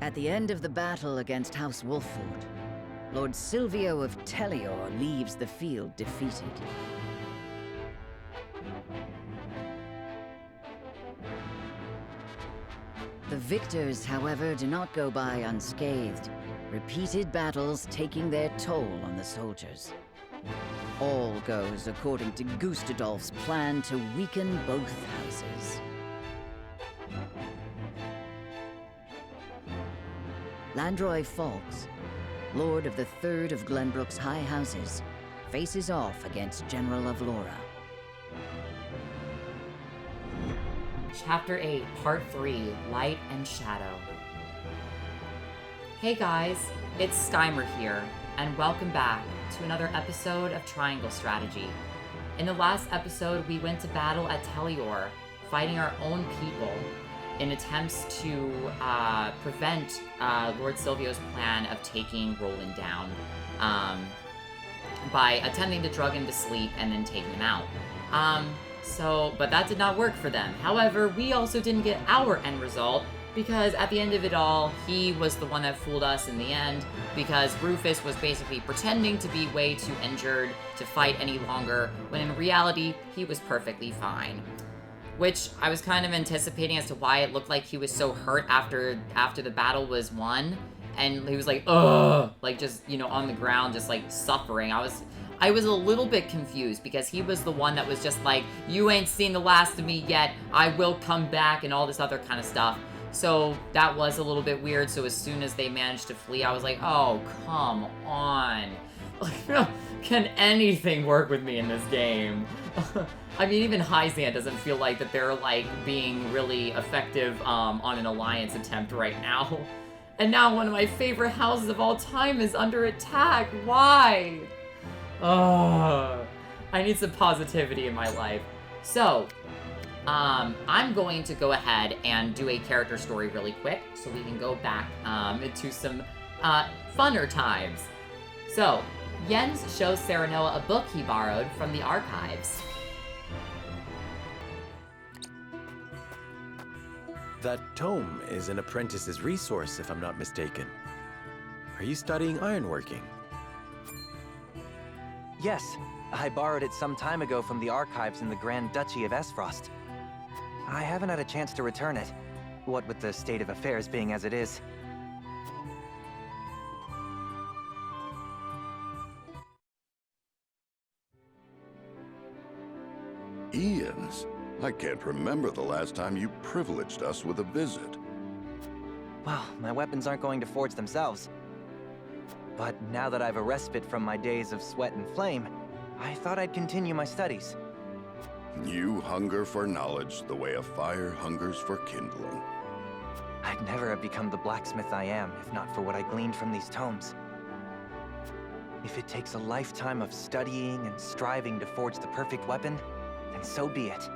At the end of the battle against House Wolford, Lord Silvio of Tellior leaves the field defeated. The victors, however, do not go by unscathed, repeated battles taking their toll on the soldiers. All goes according to Gustadolph's plan to weaken both houses. Landroy Falks, Lord of the Third of Glenbrook's High Houses, faces off against General of Laura. Chapter 8, Part 3, Light and Shadow. Hey guys, it's Steimer here, and welcome back to another episode of Triangle Strategy. In the last episode, we went to battle at Tellior, fighting our own people in attempts to prevent Lord Silvio's plan of taking Roland down by attempting to drug him to sleep and then taking him out. But that did not work for them. However, we also didn't get our end result, because at the end of it all, he was the one that fooled us in the end, because Rufus was basically pretending to be way too injured to fight any longer, when in reality, he was perfectly fine. Which I was kind of anticipating as to why it looked like he was so hurt after the battle was won, and he was like, ugh, like just, on the ground, just like suffering. I was a little bit confused, because he was the one that was just like, you ain't seen the last of me yet, I will come back, and all this other kind of stuff. So that was a little bit weird. So as soon as they managed to flee, I was like, oh, come on. Like, can anything work with me in this game? I mean, even Hyzan doesn't feel like that they're, like, being really effective on an alliance attempt right now. And now one of my favorite houses of all time is under attack. Why? Oh, I need some positivity in my life. So, I'm going to go ahead and do a character story really quick so we can go back into some funner times. So, Jens shows Serenoa a book he borrowed from the archives. That tome is an apprentice's resource, if I'm not mistaken. Are you studying ironworking? Yes, I borrowed it some time ago from the archives in the Grand Duchy of Esfrost. I haven't had a chance to return it, what with the state of affairs being as it is. Ian's? I can't remember the last time you privileged us with a visit. Well, my weapons aren't going to forge themselves. But now that I've a respite from my days of sweat and flame, I thought I'd continue my studies. You hunger for knowledge the way a fire hungers for kindling. I'd never have become the blacksmith I am if not for what I gleaned from these tomes. If it takes a lifetime of studying and striving to forge the perfect weapon, then so be it.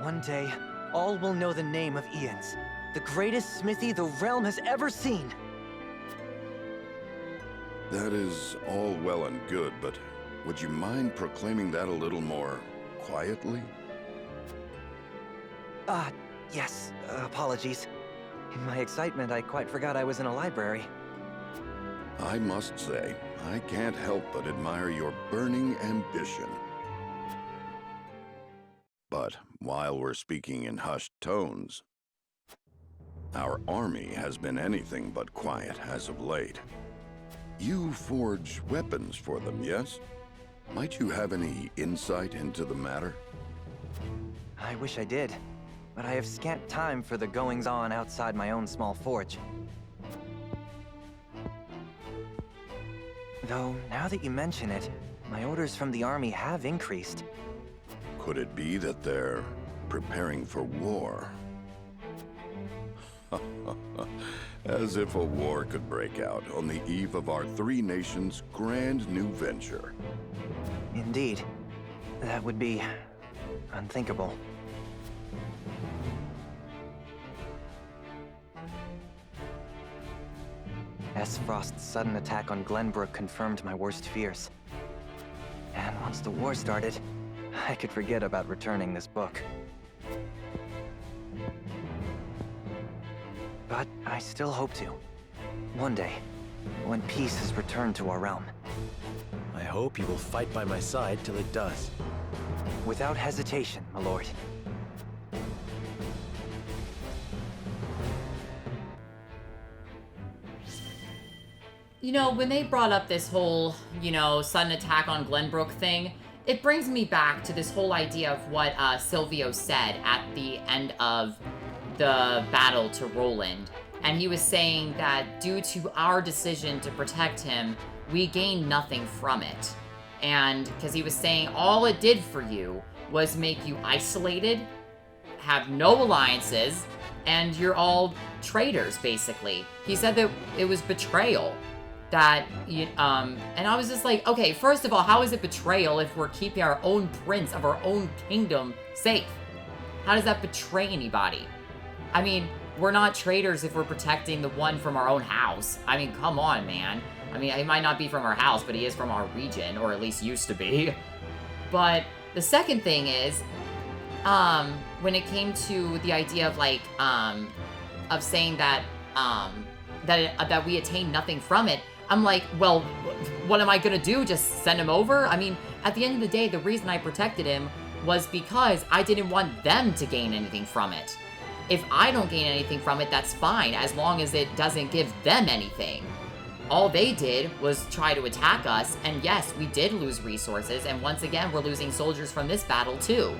One day, all will know the name of Ian's, the greatest smithy the realm has ever seen. That is all well and good, but would you mind proclaiming that a little more quietly? Yes, apologies. In my excitement, I quite forgot I was in a library. I must say, I can't help but admire your burning ambition. But while we're speaking in hushed tones, our army has been anything but quiet as of late. You forge weapons for them, yes? Might you have any insight into the matter? I wish I did, but I have scant time for the goings-on outside my own small forge. Though, now that you mention it, my orders from the army have increased. Could it be that they're preparing for war? As if a war could break out on the eve of our three nations' grand new venture. Indeed. That would be unthinkable. Esfrost's sudden attack on Glenbrook confirmed my worst fears. And once the war started, I could forget about returning this book. but I still hope to. One day, when peace has returned to our realm. I hope you will fight by my side till it does. Without hesitation, my lord. You know, when they brought up this whole, sudden attack on Glenbrook thing, it brings me back to this whole idea of what Silvio said at the end of the battle to Roland. And he was saying that due to our decision to protect him, we gained nothing from it. And because he was saying all it did for you was make you isolated, have no alliances, and you're all traitors, basically. He said that it was betrayal. And I was just like, okay, first of all, how is it betrayal if we're keeping our own prince of our own kingdom safe? How does that betray anybody? I mean, we're not traitors if we're protecting the one from our own house. I mean, come on, man. I mean, he might not be from our house, but he is from our region, or at least used to be. But the second thing is, when it came to the idea of like, of saying that, that we attained nothing from it, I'm like, well, what am I gonna do? Just send him over? I mean, at the end of the day, the reason I protected him was because I didn't want them to gain anything from it. If I don't gain anything from it, that's fine, as long as it doesn't give them anything. All they did was try to attack us, and yes, we did lose resources, and once again, we're losing soldiers from this battle too.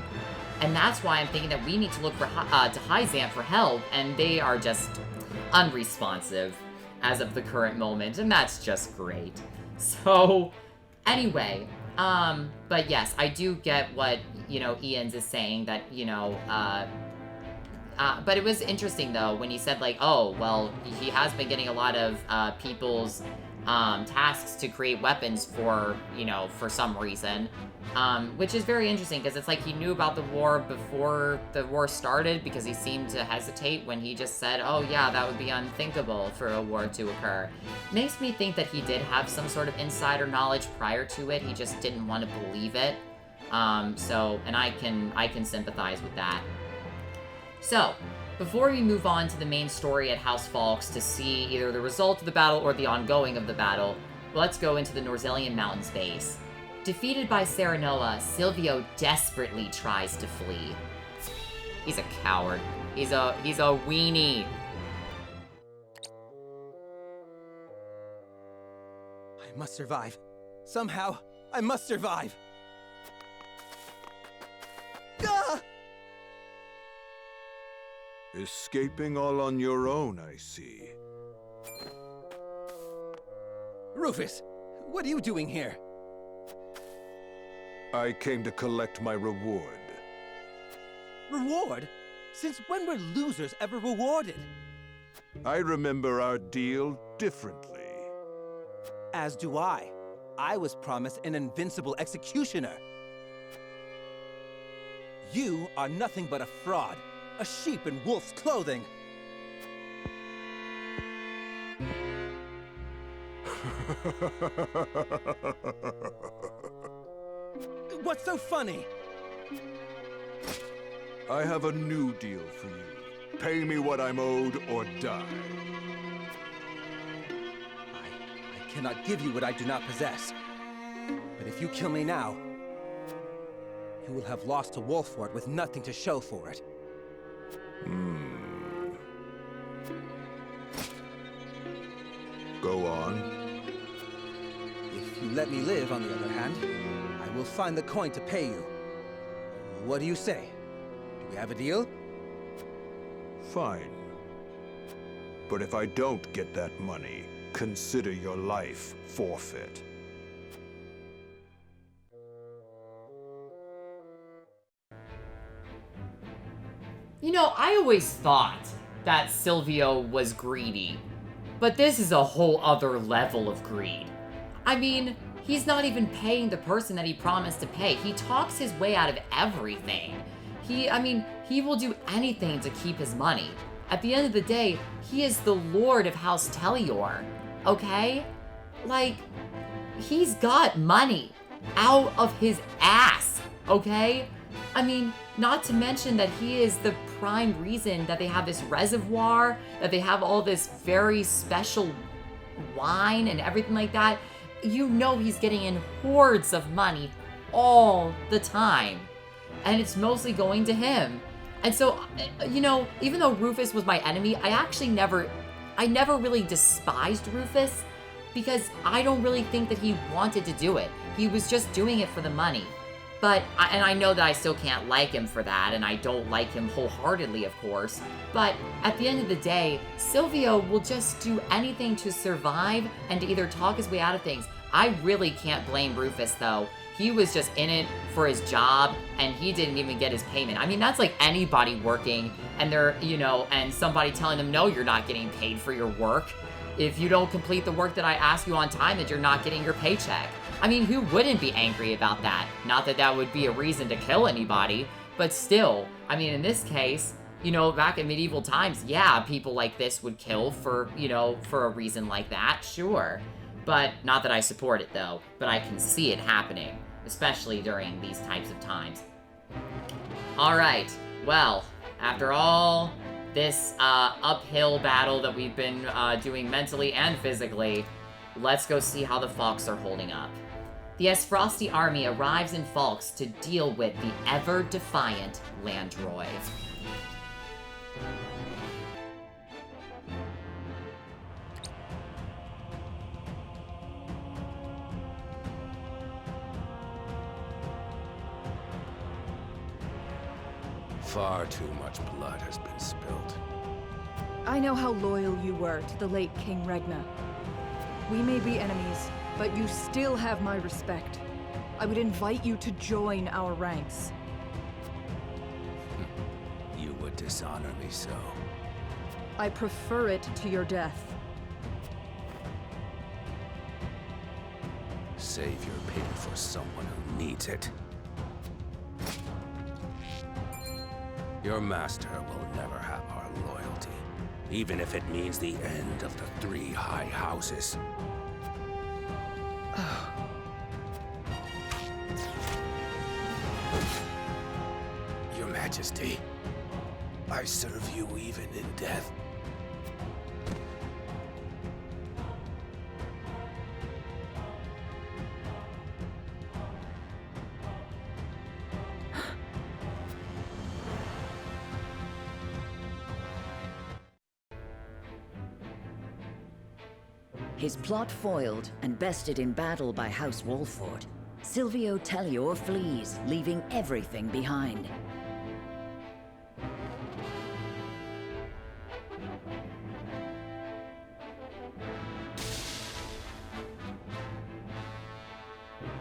And that's why I'm thinking that we need to look for to Hyzant for help, and they are just unresponsive as of the current moment, and that's just great. So, anyway, but yes, I do get what, Ian's is saying, that, but it was interesting, though, when he said, like, oh, well, he has been getting a lot of people's tasks to create weapons for, for some reason, which is very interesting, because it's like he knew about the war before the war started, because he seemed to hesitate when he just said, oh, yeah, that would be unthinkable for a war to occur. Makes me think that he did have some sort of insider knowledge prior to it, he just didn't want to believe it, and I can sympathize with that. So, before we move on to the main story at House Falks to see either the result of the battle or the ongoing of the battle, let's go into the Norzelian Mountains base. Defeated by Serenoa, Silvio desperately tries to flee. He's a coward. He's a weenie. I must survive. Somehow, I must survive. Ah! Escaping all on your own, I see. Rufus, what are you doing here? I came to collect my reward. Reward? Since when were losers ever rewarded? I remember our deal differently. As do I. I was promised an invincible executioner. You are nothing but a fraud. A sheep in wolf's clothing. What's so funny? I have a new deal for you. Pay me what I'm owed or die. I cannot give you what I do not possess. But if you kill me now, you will have lost to Wolford with nothing to show for it. Go on. If you let me live, on the other hand, I will find the coin to pay you. What do you say? Do we have a deal? Fine. But if I don't get that money, consider your life forfeit. I always thought that Silvio was greedy, but this is a whole other level of greed. I mean, he's not even paying the person that he promised to pay. He talks his way out of everything. He will do anything to keep his money. At the end of the day, he is the Lord of House Telior, okay? Like, he's got money out of his ass, okay? I mean, Not to mention that he is the prime reason that they have this reservoir, that they have all this very special wine and everything like that. You know he's getting in hordes of money all the time. And it's mostly going to him. And so, you know, even though Rufus was my enemy, I never really despised Rufus because I don't really think that he wanted to do it. He was just doing it for the money. And I know that I still can't like him for that, and I don't like him wholeheartedly, of course. But at the end of the day, Silvio will just do anything to survive and to either talk his way out of things. I really can't blame Rufus, though. He was just in it for his job, and he didn't even get his payment. I mean, that's like anybody working, and they're, you know, and somebody telling them, no, you're not getting paid for your work. If you don't complete the work that I ask you on time, then you're not getting your paycheck. I mean, who wouldn't be angry about that? Not that that would be a reason to kill anybody, but still, I mean, in this case, you know, back in medieval times, yeah, people like this would kill for, you know, for a reason like that, sure. But not that I support it, though, but I can see it happening, especially during these types of times. All right, well, after all this uphill battle that we've been doing mentally and physically, let's go see how the Falks are holding up. The Esfrosti army arrives in Falks to deal with the ever-defiant Landroy. Far too much blood has been spilled. I know how loyal you were to the late King Regna. We may be enemies, but you still have my respect. I would invite you to join our ranks. You would dishonor me so. I prefer it to your death. Save your pity for someone who needs it. Your master will never have our loyalty, even if it means the end of the three high houses. Your Majesty, I serve you even in death. His plot foiled and bested in battle by House Wolford, Silvio Tellior flees, leaving everything behind.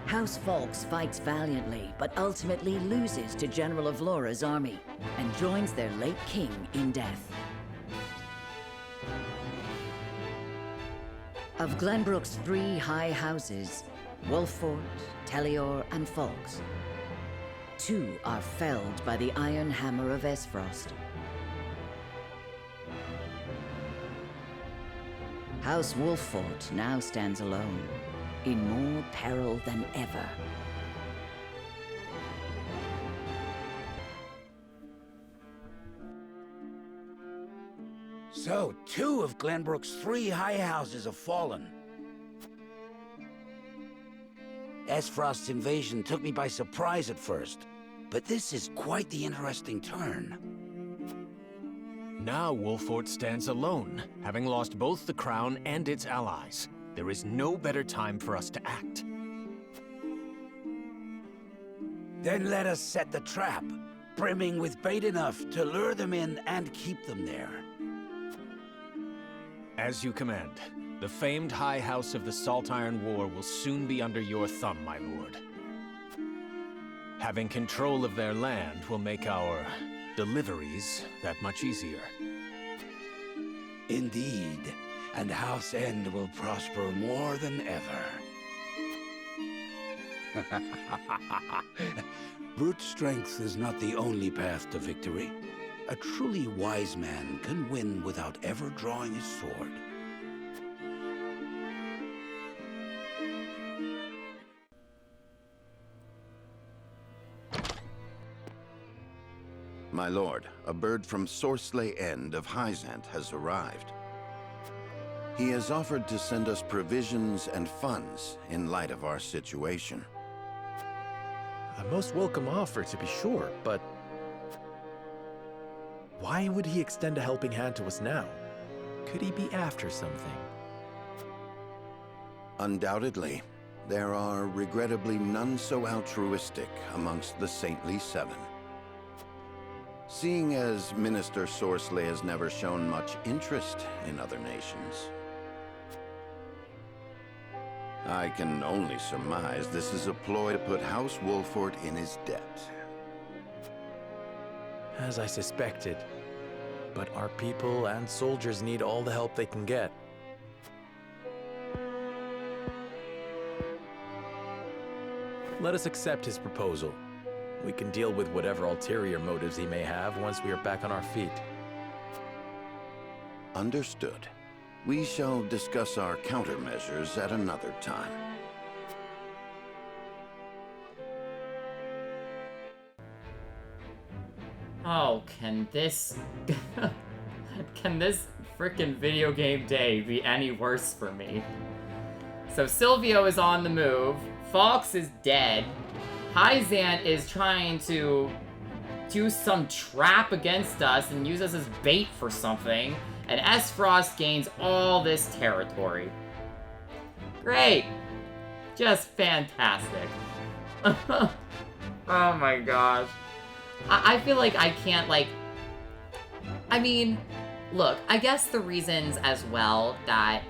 House Falks fights valiantly, but ultimately loses to General of Laura's army, and joins their late king in death. Of Glenbrook's three high houses, Wolford, Tellior, and Falks, two are felled by the iron hammer of Esfrost. House Wolford now stands alone, in more peril than ever. So, two of Glenbrook's three high houses have fallen. Esfrost's invasion took me by surprise at first, but this is quite the interesting turn. Now Wolford stands alone, having lost both the crown and its allies. There is no better time for us to act. Then let us set the trap, brimming with bait enough to lure them in and keep them there. As you command. The famed High House of the Salt Iron War will soon be under your thumb, my lord. Having control of their land will make our deliveries that much easier. Indeed, and House End will prosper more than ever. Brute strength is not the only path to victory. A truly wise man can win without ever drawing his sword. My lord, a bird from Sorsley End of Hyzant has arrived. He has offered to send us provisions and funds in light of our situation. A most welcome offer, to be sure, but why would he extend a helping hand to us now? Could he be after something? Undoubtedly, there are regrettably none so altruistic amongst the Saintly Seven. Seeing as Minister Sorsley has never shown much interest in other nations, I can only surmise this is a ploy to put House Wolford in his debt. As I suspected. But our people and soldiers need all the help they can get. Let us accept his proposal. We can deal with whatever ulterior motives he may have once we are back on our feet. Understood. We shall discuss our countermeasures at another time. Oh, can this... can this frickin' video game day be any worse for me? So Silvio is on the move, Falx is dead, Hyzant is trying to do some trap against us and use us as bait for something, and S-Frost gains all this territory. Great! Just fantastic. Oh my gosh. I feel like I can't, like... I mean, look, I guess the reasons as well that,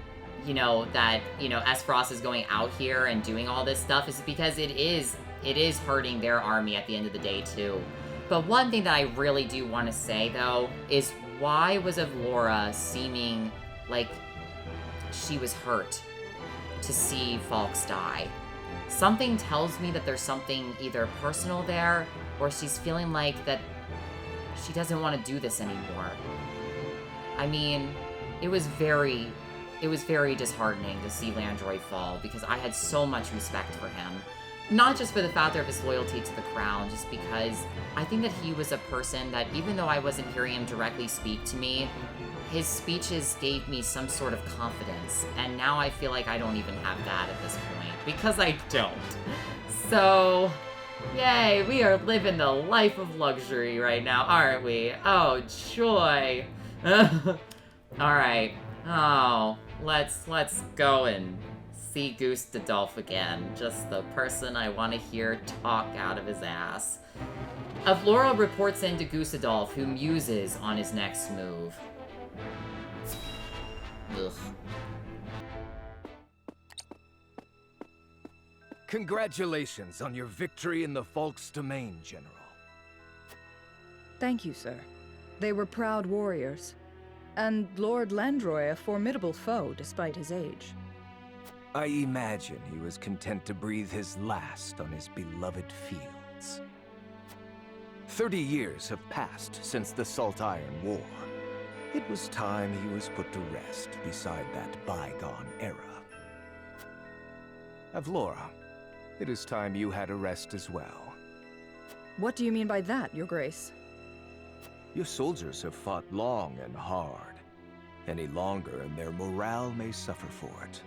S-Frost is going out here and doing all this stuff is because it is hurting their army at the end of the day, too. But one thing that I really do want to say, though, is why was Avlora seeming like she was hurt to see Falx die? Something tells me that there's something either personal there, or she's feeling like that she doesn't want to do this anymore. I mean, it was very disheartening to see Landroy fall, because I had so much respect for him. Not just for the factor of his loyalty to the crown, just because I think that he was a person that, even though I wasn't hearing him directly speak to me, his speeches gave me some sort of confidence, and now I feel like I don't even have that at this point, because I don't. So, yay, we are living the life of luxury right now, aren't we? Oh, joy. Alright. Oh, let's go and see Gustadolph again. Just the person I want to hear talk out of his ass. Avlora reports in to Gustadolph, who muses on his next move. Ugh. Congratulations on your victory in the Falx domain, General. Thank you, sir. They were proud warriors. And Lord Landroy a formidable foe, despite his age. I imagine he was content to breathe his last on his beloved fields. 30 years have passed since the Salt Iron War. It was time he was put to rest beside that bygone era. Avlora, it is time you had a rest as well. What do you mean by that, Your Grace? Your soldiers have fought long and hard. Any longer, and their morale may suffer for it.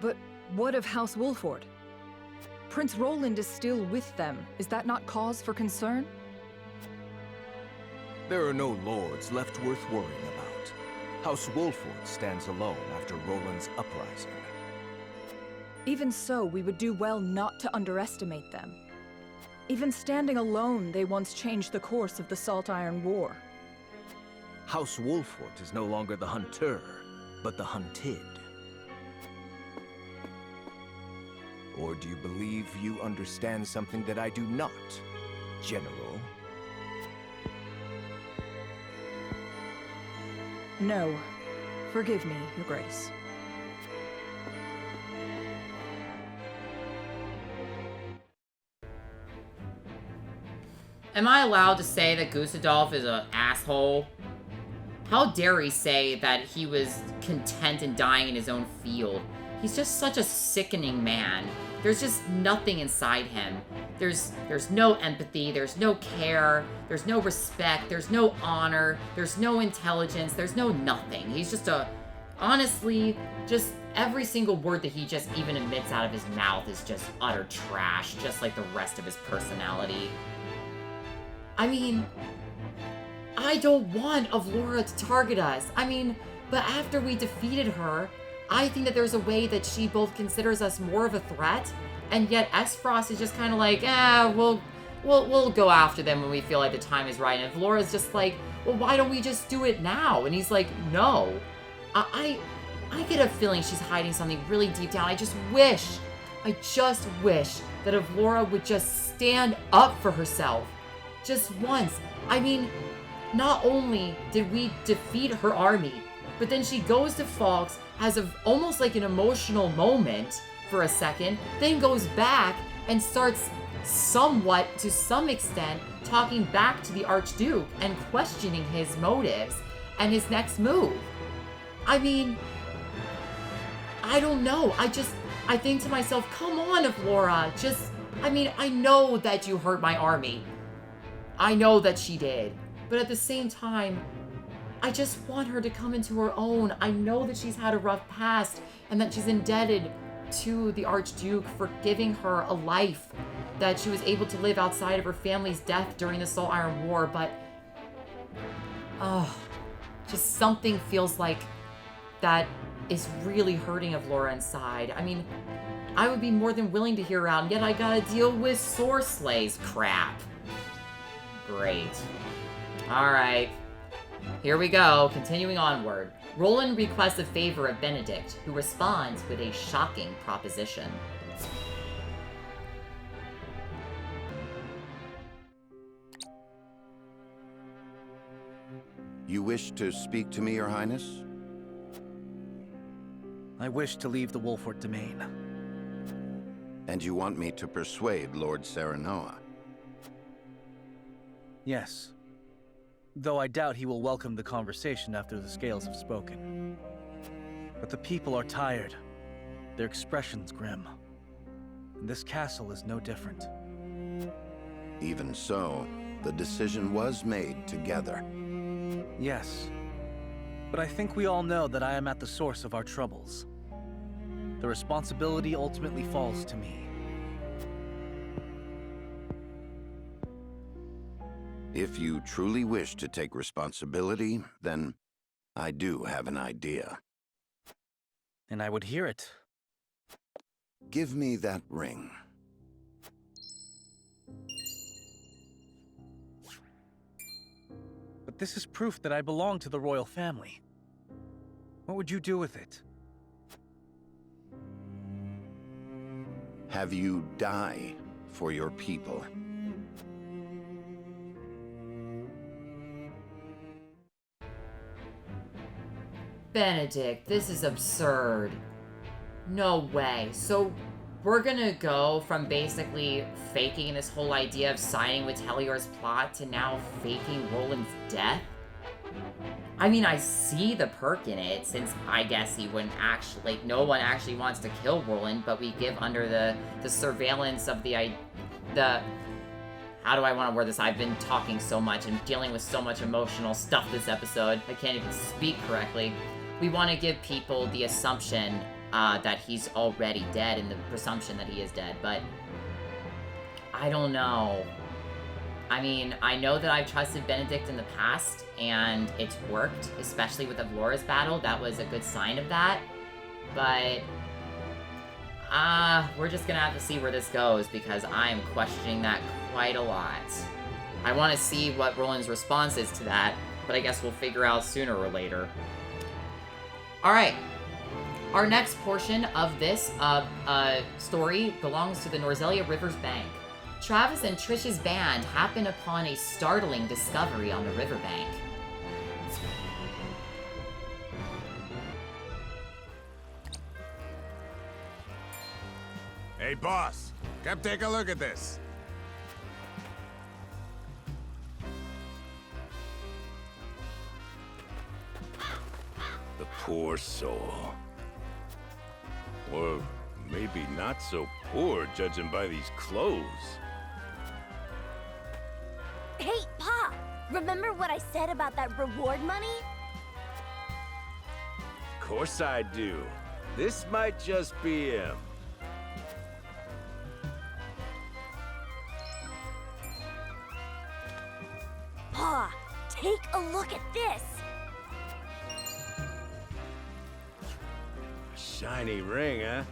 But what of House Wolford? Prince Roland is still with them. Is that not cause for concern? There are no lords left worth worrying about. House Wolford stands alone after Roland's uprising. Even so, we would do well not to underestimate them. Even standing alone, they once changed the course of the Salt Iron War. House Wolford is no longer the hunter, but the hunted. Or do you believe you understand something that I do not, General? No. Forgive me, Your Grace. Am I allowed to say that Gustadolph is an asshole? How dare he say that he was content in dying in his own field? he's just such a sickening man. There's just nothing inside him. There's no empathy, there's no care, there's no respect, there's no honor, there's no intelligence, there's no nothing. He's just honestly, just every single word that he just even emits out of his mouth is just utter trash, just like the rest of his personality. I mean, I don't want Avlora to target us. I mean, but after we defeated her, I think that there's a way that she both considers us more of a threat, and yet Esfrost is just kind of like, we'll go after them when we feel like the time is right. And Avlora's just like, well, why don't we just do it now? And he's like, no. I get a feeling she's hiding something really deep down. I just wish that Avlora would just stand up for herself. Just once. I mean, not only did we defeat her army, but then she goes to Falks, has almost like an emotional moment for a second, then goes back and starts somewhat, to some extent, talking back to the Archduke and questioning his motives and his next move. I mean, I don't know. I think to myself, come on, Avlora. I know that you hurt my army. I know that she did. But at the same time, I just want her to come into her own. I know that she's had a rough past and that she's indebted to the Archduke for giving her a life that she was able to live outside of her family's death during the Salt Iron War, but just something feels like that is really hurting Avlora inside. I mean, I would be more than willing to hear her out, and yet I gotta deal with Sorslay's crap. Great. Alright. Here we go, continuing onward. Roland requests a favor of Benedict, who responds with a shocking proposition. You wish to speak to me, Your Highness? I wish to leave the Wolfort domain. And you want me to persuade Lord Serenoa? Yes. Though I doubt he will welcome the conversation after the scales have spoken. But the people are tired. Their expressions grim. And this castle is no different. Even so, the decision was made together. Yes. But I think we all know that I am at the source of our troubles. The responsibility ultimately falls to me. If you truly wish to take responsibility, then I do have an idea. And I would hear it. Give me that ring. But this is proof that I belong to the royal family. What would you do with it? Have you die for your people. Benedict, this is absurd. No way. So we're gonna go from basically faking this whole idea of siding with Telior's plot to now faking Roland's death? I mean, I see the perk in it, since I guess he wouldn't actually, like, no one actually wants to kill Roland, but we give under the surveillance of the how do I want to word this? I've been talking so much and dealing with so much emotional stuff this episode, I can't even speak correctly. We want to give people the assumption that he's already dead and the presumption that he is dead, but I don't know. I mean, I know that I've trusted Benedict in the past, and it's worked, especially with Avlora's battle. That was a good sign of that, but we're just gonna have to see where this goes, because I'm questioning that quite a lot. I want to see what Roland's response is to that, but I guess we'll figure out sooner or later. Alright, our next portion of this story belongs to the Norzelia River's bank. Travis and Trish's band happen upon a startling discovery on the riverbank. Hey, boss, come take a look at this. The poor soul. Or maybe not so poor, judging by these clothes. Hey, Pa! Remember what I said about that reward money? Of course I do. This might just be him. Pa, take a look at this! A shiny ring, huh?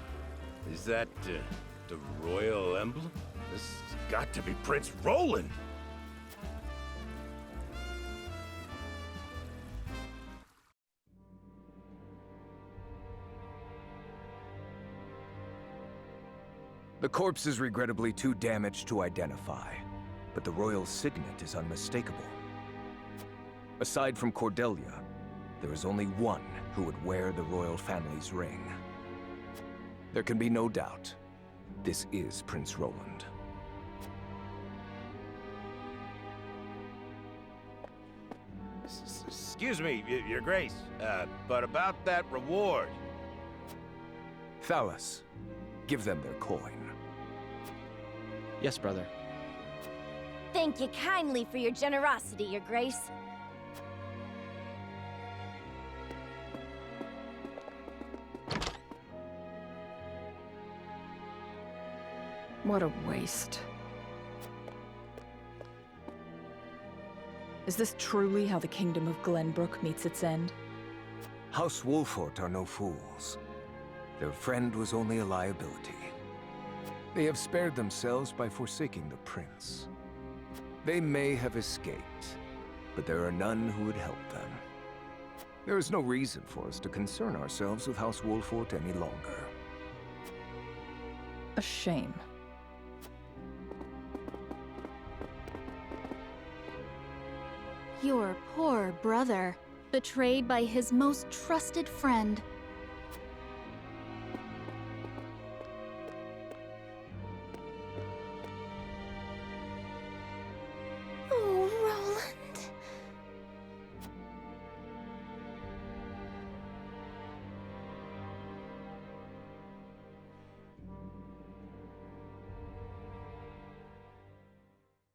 Is that the royal emblem? This has got to be Prince Roland! The corpse is regrettably too damaged to identify, but the royal signet is unmistakable. Aside from Cordelia, there is only one who would wear the royal family's ring. There can be no doubt, this is Prince Roland. Excuse me, Your Grace, but about that reward. Thalas, give them their coin. Yes, brother. Thank you kindly for your generosity, Your Grace. What a waste. Is this truly how the Kingdom of Glenbrook meets its end? House Wolfort are no fools. Their friend was only a liability. They have spared themselves by forsaking the prince. They may have escaped, but there are none who would help them. There is no reason for us to concern ourselves with House Wolfort any longer. A shame. Your poor brother, betrayed by his most trusted friend.